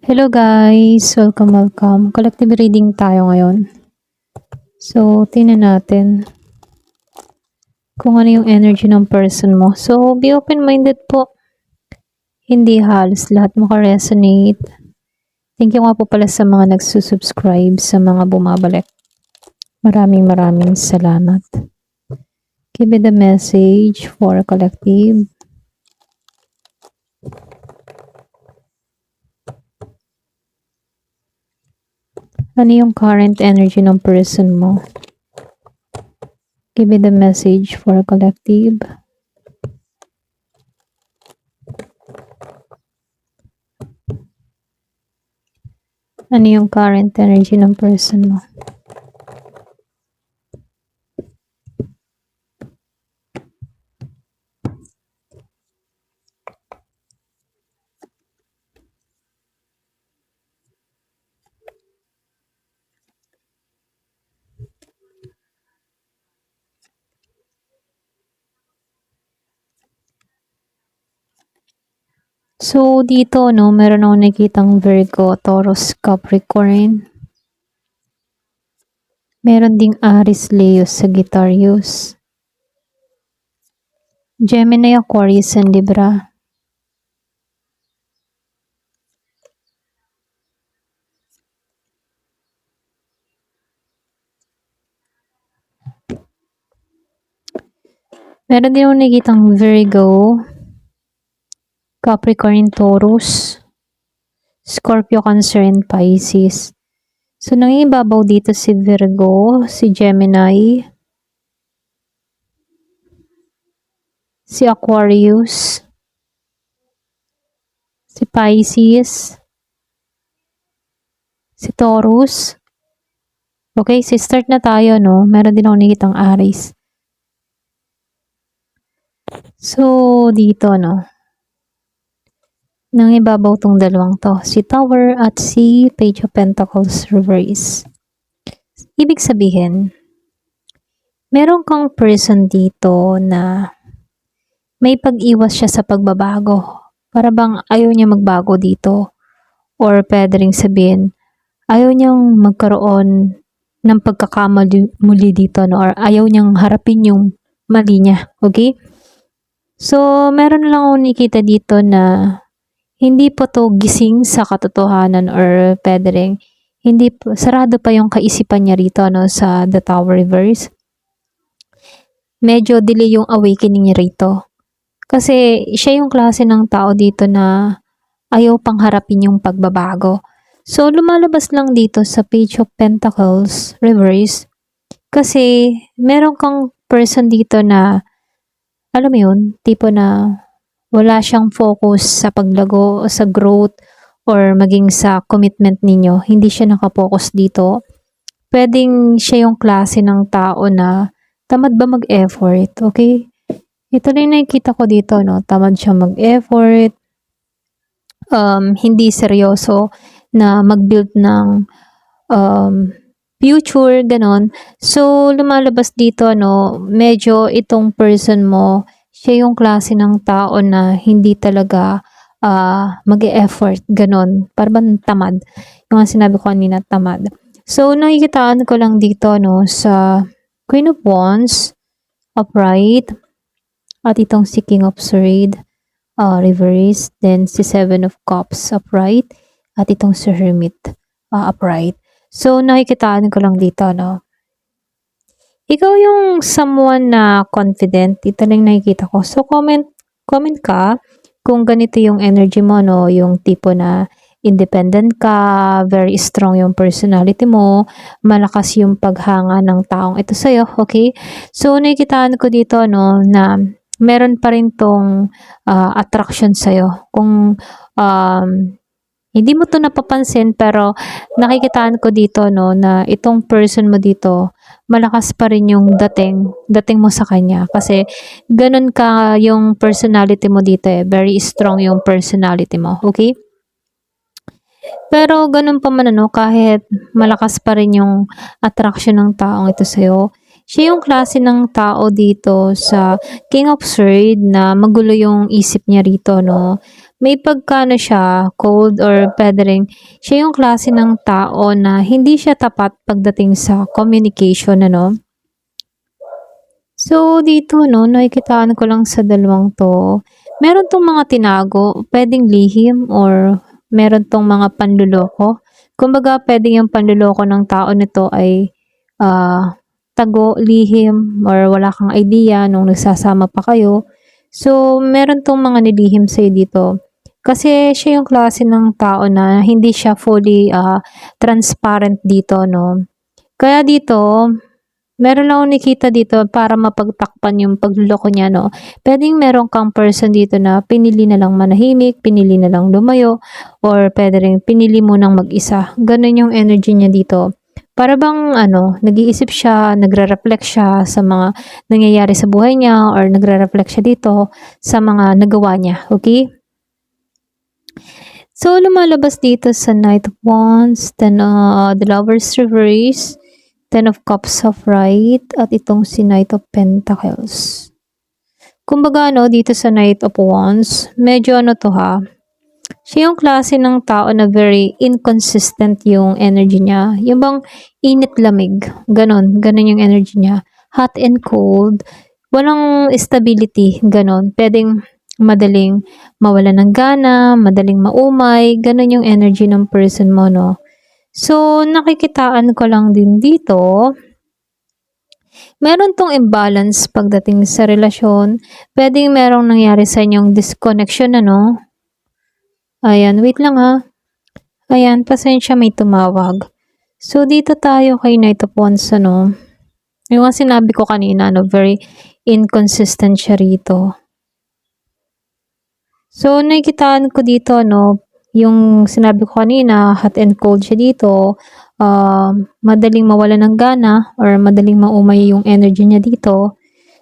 Hello guys! Welcome. Collective reading tayo ngayon. So, tingnan natin kung ano yung energy ng person mo. So, be open-minded po. Hindi halos lahat makaresonate. Thank you nga po pala sa mga nagsusubscribe, sa mga bumabalik. Maraming salamat. Give me the message for collective. Ano yung current energy ng person mo? Give me the message for collective. Ano yung current energy ng person mo? So, dito, no, meron akong nakitang Virgo, Taurus, Capricorn. Meron ding Aries, Leo, Sagittarius. Gemini, Aquarius, and Libra. Meron din akong nakitang Virgo, Capricorn, Taurus, Scorpio, Cancer, and Pisces. So, nangibabaw dito si Virgo, si Gemini, si Aquarius, si Pisces, si Taurus. Okay, so start na tayo, no? Meron din ako nakitang Aries. So, dito, no? Nangibabaw tong dalawang to. Si Tower at si Page of Pentacles Reverse. Ibig sabihin, meron kang person dito na may pag-iwas siya sa pagbabago. Para bang ayaw niya magbago dito. Or pwede ring sabihin, ayaw niyang magkaroon ng pagkakamali muli dito, no? Or ayaw niyang harapin yung mali niya. Okay? So, meron lang akong nakita dito na hindi po to gising sa katotohanan or pwede rin, hindi po, sarado pa yung kaisipan niya rito, no, sa The Tower Reverse. Medyo delay yung awakening niya rito. Kasi siya yung klase ng tao dito na ayaw pang harapin yung pagbabago. So, lumalabas lang dito sa Page of Pentacles Reverse kasi meron kang person dito na alam mo yun, tipo na wala siyang focus sa paglago o sa growth or maging sa commitment ninyo. Hindi siya nakapokus dito. Pwedeng siya yung klase ng tao na tamad ba mag-effort, okay? Ito lang nakikita ko dito, no? Tamad siya mag-effort. Hindi seryoso na mag-build ng future, ganon. So, lumalabas dito, no? Medyo itong person mo, siya yung klase ng tao na hindi talaga mag-e-effort, ganon. Parang tamad. Yung sinabi ko kanina, tamad. So, nakikitaan ko lang dito, no, sa Queen of Wands, upright, at itong si King of Swords, reverse, then si Seven of Cups, upright, at itong si Hermit, upright. So, nakikitaan ko lang dito, no. Ikaw yung someone na confident. Ito lang nakikita ko. So, comment ka kung ganito yung energy mo, no? Yung tipo na independent ka, very strong yung personality mo, malakas yung paghanga ng taong ito sa'yo, okay? So, nakikitaan ko dito, no, na meron pa rin tong attraction sa'yo. Kung hindi mo to napapansin, pero nakikitaan ko dito, no, na itong person mo dito, malakas pa rin yung dating mo sa kanya. Kasi, ganun ka yung personality mo dito eh. Very strong yung personality mo. Okay? Pero, ganun pa man ano, kahit malakas pa rin yung attraction ng taong ito sa'yo, siya yung klase ng tao dito sa King of Swords na magulo yung isip niya rito, no? may pagkano siya, cold or pwede siya yung klase ng tao na hindi siya tapat pagdating sa communication, ano. So, dito 'no, nakikitaan ko lang sa dalawang 'to, meron 'tong mga tinago, puwedeng lihim or meron 'tong mga panloloko. Kumbaga puwedeng yung panloloko ng tao nito ay, tago, lihim or wala kang idea nung nagsasama pa kayo. So, meron 'tong mga nilihim sa'yo dito. Kasi siya yung klase ng tao na hindi siya fully, transparent dito 'no. Kaya dito meron lang akong nakita dito para mapagtakpan yung pagloloko niya 'no, puwedeng meron kang person dito na pinili na lang manahimik, pinili na lang lumayo, or puwede ring pinili mo ng mag-isa, gano'n yung energy niya dito. Para bang ano, nag-iisip siya, nagre-reflect siya sa mga nangyayari sa buhay niya or nagre-reflect siya dito sa mga nagawa niya, okay? So, lumalabas dito sa Knight of Wands, then, the Lovers Reverse, Ten of Cups of Right, at itong si Knight of Pentacles. Kumbaga ano, dito sa Knight of Wands, medyo ano to ha, siya yung klase ng tao na very inconsistent yung energy niya. Yung bang init-lamig, ganon yung energy niya. Hot and cold, walang stability, ganon. Pwedeng madaling mawala ng gana, madaling maumay, ganon yung energy ng person mo, no? So, nakikitaan ko lang din dito, meron tong imbalance pagdating sa relasyon. Pwedeng merong nangyari sa inyong disconnection, ano? Ayan, wait lang ha. Ayan, pasensya, may tumawag. So, dito tayo kay Knight of Wands, ano? Yung nga sinabi ko kanina, ano, very inconsistent siya rito. So, nakikitaan ko dito, ano, yung sinabi ko kanina, hot and cold siya dito, madaling mawala ng gana or madaling maumay yung energy niya dito.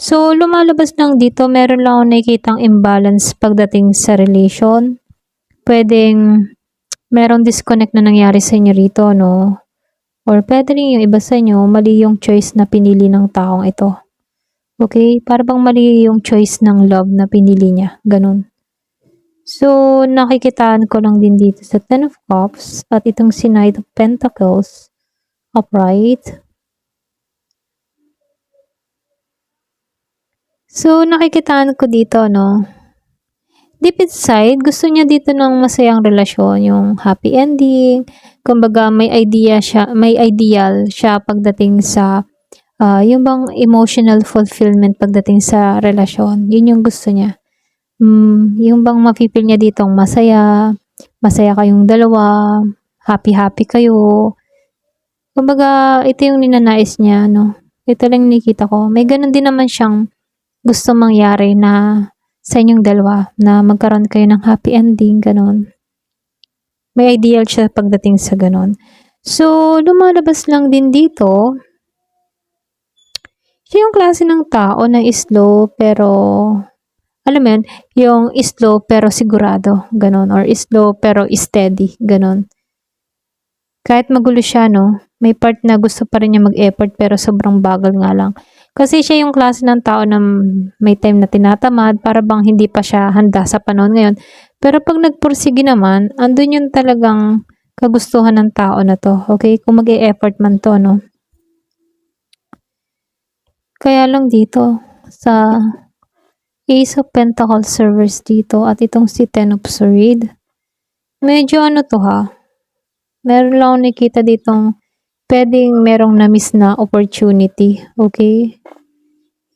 So, lumalabas lang dito, meron lang akong nakikitang imbalance pagdating sa relation. Pwedeng merong disconnect na nangyari sa inyo rito, no? Or pwede rin yung iba sa inyo, mali yung choice na pinili ng taong ito. Okay? Para bang mali yung choice ng love na pinili niya. Ganun. So, nakikitaan ko lang din dito sa Ten of Cups at itong si Knight of Pentacles upright. So, nakikitaan ko dito, no? Deep inside, gusto niya dito ng masayang relasyon, yung happy ending. Kumbaga, may ideal siya pagdating sa, yung bang emotional fulfillment pagdating sa relasyon. Yun yung gusto niya. Yung bang mapipil niya ditong masaya, masaya kayong dalawa, happy-happy kayo. Kumbaga, ito yung ninanais niya, no? Ito lang nakita ko. May ganun din naman siyang gusto mangyari na sa inyong dalawa, na magkaroon kayo ng happy ending, ganun. May ideal siya pagdating sa ganun. So, lumalabas lang din dito, siya yung klase ng tao na slow pero alam mo yun, yung slow pero sigurado, ganon. Or slow pero steady, ganon. Kahit magulo siya, no, may part na gusto pa rin niya mag-effort pero sobrang bagal nga lang. Kasi siya yung klase ng tao na may time na tinatamad para bang hindi pa siya handa sa panahon ngayon. Pero pag nagpursige naman, andun yung talagang kagustuhan ng tao na to. Okay? Kung mag-e-effort man to, no. Kaya lang dito, sa Ace of Pentacles reverse dito at itong si Ten of Swords. Medyo ano to ha. Meron lang akong nakita ditong pwedeng merong na-miss na opportunity. Okay?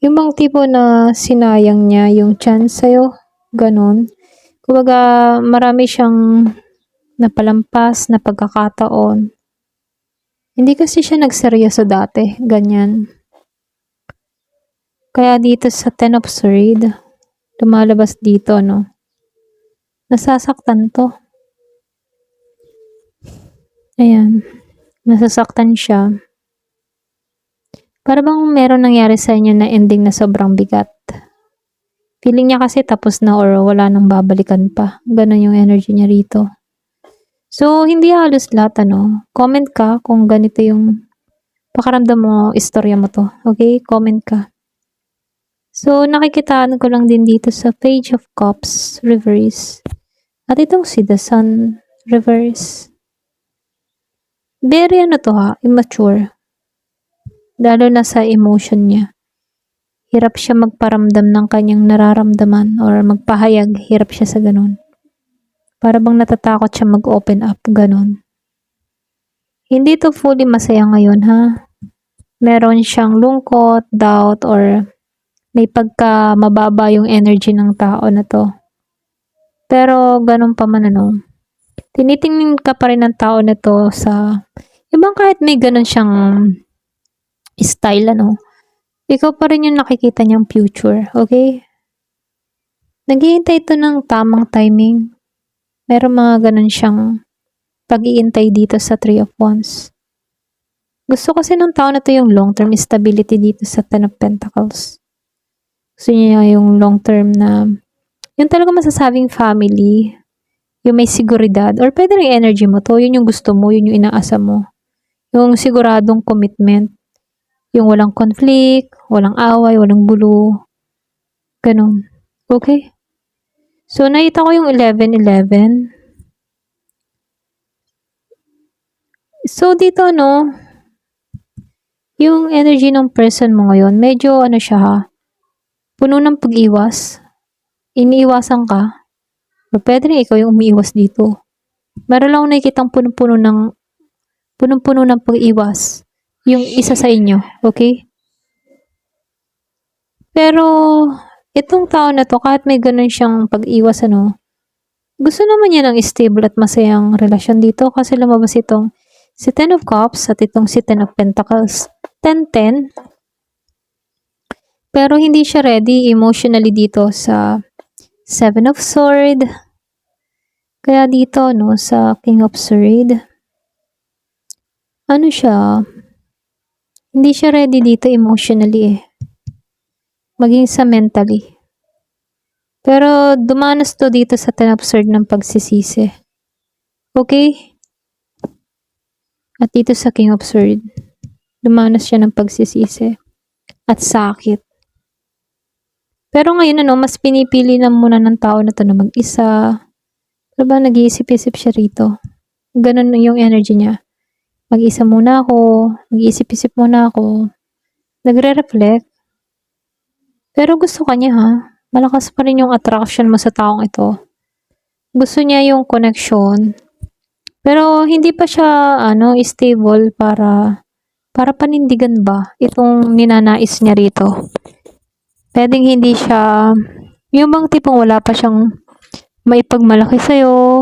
Yung bang tipo na sinayang niya yung chance sa'yo. Ganon. Kumbaga marami siyang napalampas na pagkakataon. Hindi kasi siya nagseryoso dati. Ganyan. Kaya dito sa Ten of Swords, lumalabas dito, no? Nasasaktan to. Ayan. Nasasaktan siya. Para bang meron nangyari sa inyo na ending na sobrang bigat. Feeling niya kasi tapos na or wala nang babalikan pa. Ganon yung energy niya rito. So, hindi halos lahat, ano? Comment ka kung ganito yung pakaramdam mo, istorya mo to. Okay? Comment ka. So, nakikitaan ko lang din dito sa Page of Cups reverse. At itong si the sun reverse. Very immature. Lalo na sa emotion niya. Hirap siya magparamdam ng kanyang nararamdaman or magpahayag. Hirap siya sa ganun. Para bang natatakot siya mag-open up, ganun. Hindi to fully masaya ngayon, ha? Meron siyang lungkot, doubt, or may pagka mababa yung energy ng tao na to. Pero ganun pa man tinitingin ka pa rin ng tao na to sa ibang kahit may ganun siyang style ikaw pa rin yung nakikita niyang future, okay? Naghihintay ito ng tamang timing. Meron mga ganun siyang pag-iintay dito sa Three of Wands. Gusto kasi ng tao na to yung long-term stability dito sa Ten of Pentacles. Gusto niya yung long-term na yung talaga masasabing family, yung may seguridad, or pwede rin energy mo to, yun yung gusto mo, yun yung inaasa mo. Yung siguradong commitment, yung walang conflict, walang away, walang gulo, ganun. Okay? So, nakita ko yung 11-11. So, dito yung energy ng person mo ngayon, medyo siya puno ng pag-iwas. Iniiwasan ka. O pwede rin ikaw yung umiiwas dito. Meron lang nakikitang punong-puno ng pag-iwas. Yung isa sa inyo. Okay? Pero, itong tao na to, kahit may ganun siyang pag-iwas gusto naman niya ng stable at masayang relasyon dito kasi lumabas itong si Ten of Cups at itong si Ten of Pentacles. 10-10. Pero hindi siya ready emotionally dito sa Seven of Sword. Kaya dito, sa King of Sword, siya, hindi siya ready dito emotionally maging sa mentally. Pero dumanas to dito sa Ten of Sword ng pagsisisi. Okay? At dito sa King of Sword, dumanas siya ng pagsisisi at sakit. Pero ngayon mas pinipili na muna ng tao na to na mag-isa. Diba, nag-iisip-isip siya rito. Ganun yung energy niya. Mag-isa muna ako, mag-iisip-isip muna ako. Nagre-reflect. Pero gusto ka niya, ha? Malakas pa rin yung attraction mo sa taong ito. Gusto niya yung connection. Pero hindi pa siya stable para panindigan ba itong ninanais niya rito. Pwedeng hindi siya yung bang tipong wala pa siyang maipagmalaki sa'yo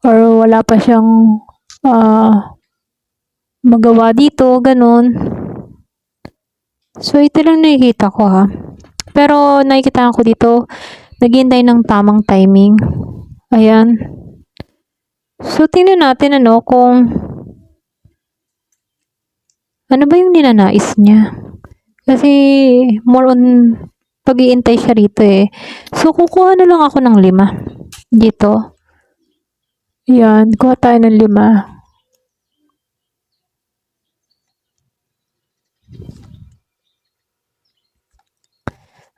or wala pa siyang magawa dito, ganun. So, ito lang nakikita ko, ha. Pero, nakikita ko dito, naghihintay ng tamang timing. Ayan. So, tingnan natin, kung ano ba yung ninanais niya. Kasi, more on pag-iintay siya rito, So, kukuha na lang ako ng 5. Dito. Ayan, kuha tayo ng 5.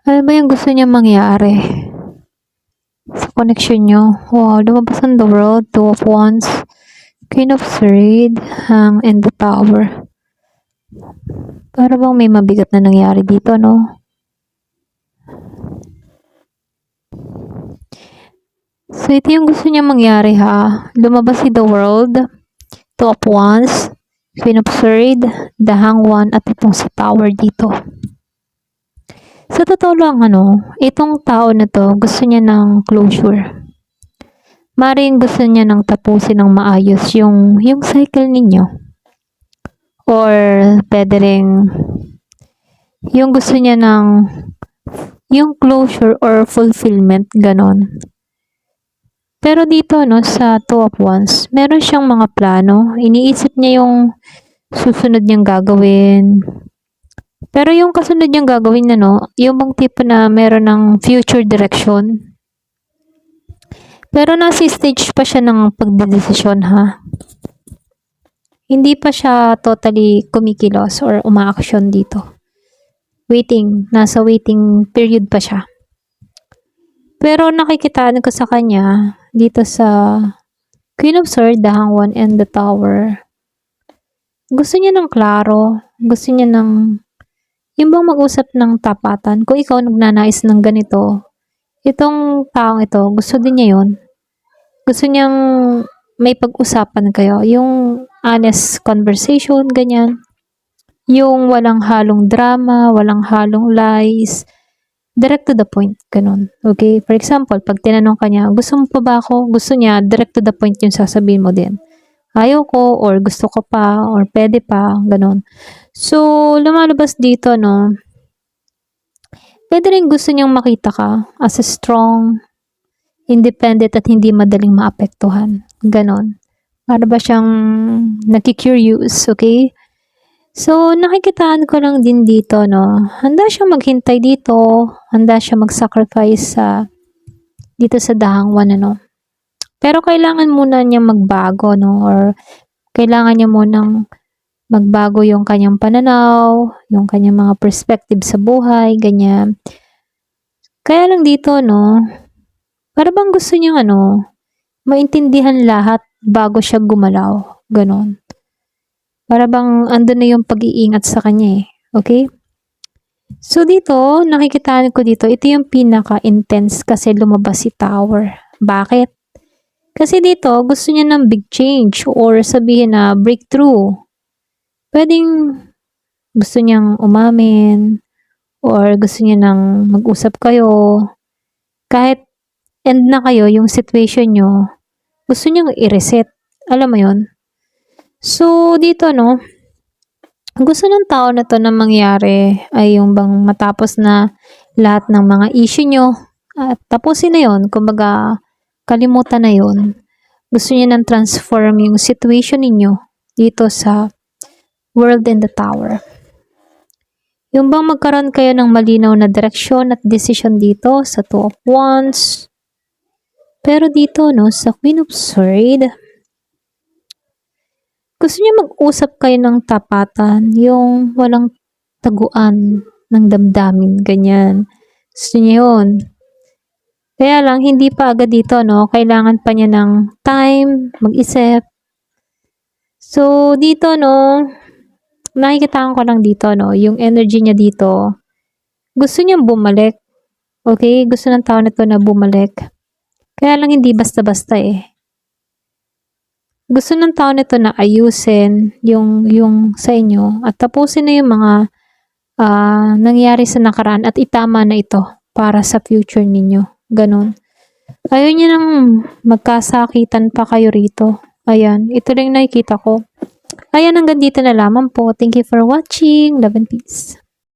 Ano ba yung gusto niya mangyari sa connection nyo? Wow, lumabas ang the world, Two of Wands, Queen of Swords, and the Tower. Para bang may mabigat na nangyari dito, So, ito yung gusto niya mangyari, ha? Lumabas si the world, Two of Wands, Queen of Swords, the Hanged, at itong si Tower dito. Sa totoo lang, itong tao na to, gusto niya ng closure. Maring gusto niya ng tapusin ng maayos yung cycle ninyo. Or, pwede rin, yung gusto niya ng, yung closure or fulfillment, ganon. Pero dito, sa Two of Wands, meron siyang mga plano. Iniisip niya yung susunod niyang gagawin. Pero yung kasunod niyang gagawin yung bang tipo na meron ng future direction. Pero nasa stage pa siya ng pagdedesisyon, ha? Hindi pa siya totally kumikilos or umaaksyon dito. Nasa waiting period pa siya. Pero nakikitaan ko sa kanya, dito sa Queen of Swords, dahang 1 and the Tower. Gusto niya ng klaro, gusto niya ng yung bang mag-usap ng tapatan. Kung ikaw nagnanais ng ganito, itong taong ito, gusto din niya yun. Gusto niyang may pag-usapan kayo. Yung honest conversation, ganyan. Yung walang halong drama, walang halong lies. Direct to the point, ganun. Okay? For example, pag tinanong ka niya, gusto mo pa ba ako? Gusto niya, direct to the point yung sasabihin mo din. Ayaw ko, or gusto ko pa, or pwede pa, ganun. So, lumalabas dito, no, pwede rin gusto niyang makita ka as a strong, independent, at hindi madaling maapektuhan. Ganon. Para ba siyang nakikurious, okay? So, nakikitaan ko lang din dito, no, handa siyang maghintay dito, handa siya mag-sacrifice dito sa dahang 1, ano. Pero kailangan muna niya magbago, no, or kailangan niya munang magbago yung kanyang pananaw, yung kanyang mga perspective sa buhay, ganyan. Kaya lang dito, no, para bang gusto niyang, maintindihan lahat bago siya gumalaw. Ganon. Para bang andun na yung pag-iingat sa kanya eh. Okay? So dito, nakikitaan ko dito, ito yung pinaka-intense kasi lumabas si Tower. Bakit? Kasi dito, gusto niya ng big change or sabihin na breakthrough. Pwedeng gusto niyang umamin or gusto niya nang mag-usap kayo. Kahit end na kayo, yung situation nyo, gusto niyang i-reset. Alam mo yun? So, dito, no, gusto ng tao na to na mangyari ay yung bang matapos na lahat ng mga issue nyo at tapusin na yun. Kumbaga, kalimutan na yun. Gusto niya nang transform yung situation ninyo dito sa World and the Tower. Yung bang magkaroon kayo ng malinaw na direksyon at decision dito sa Two of Wands. Pero dito, no, sa Queen of Swords, gusto niya mag-usap kayo ng tapatan, yung walang taguan ng damdamin, ganyan. Gusto niya yun. Kaya lang, hindi pa agad dito, no? Kailangan pa niya ng time, mag-isip. So, dito, no, nakikita ko lang dito, no, yung energy niya dito, gusto niyang bumalik. Okay? Gusto ng tao na to na bumalik. Kaya lang, hindi basta-basta eh. Gusto ng tao nito na ayusin yung sa inyo at tapusin na yung mga nangyari sa nakaraan at itama na ito para sa future ninyo. Ganon. Ayaw niya nang magkasakitan pa kayo rito. Ayan. Ito lang nakikita ko. Ayan, hanggang dito na lamang po. Thank you for watching. Love and peace.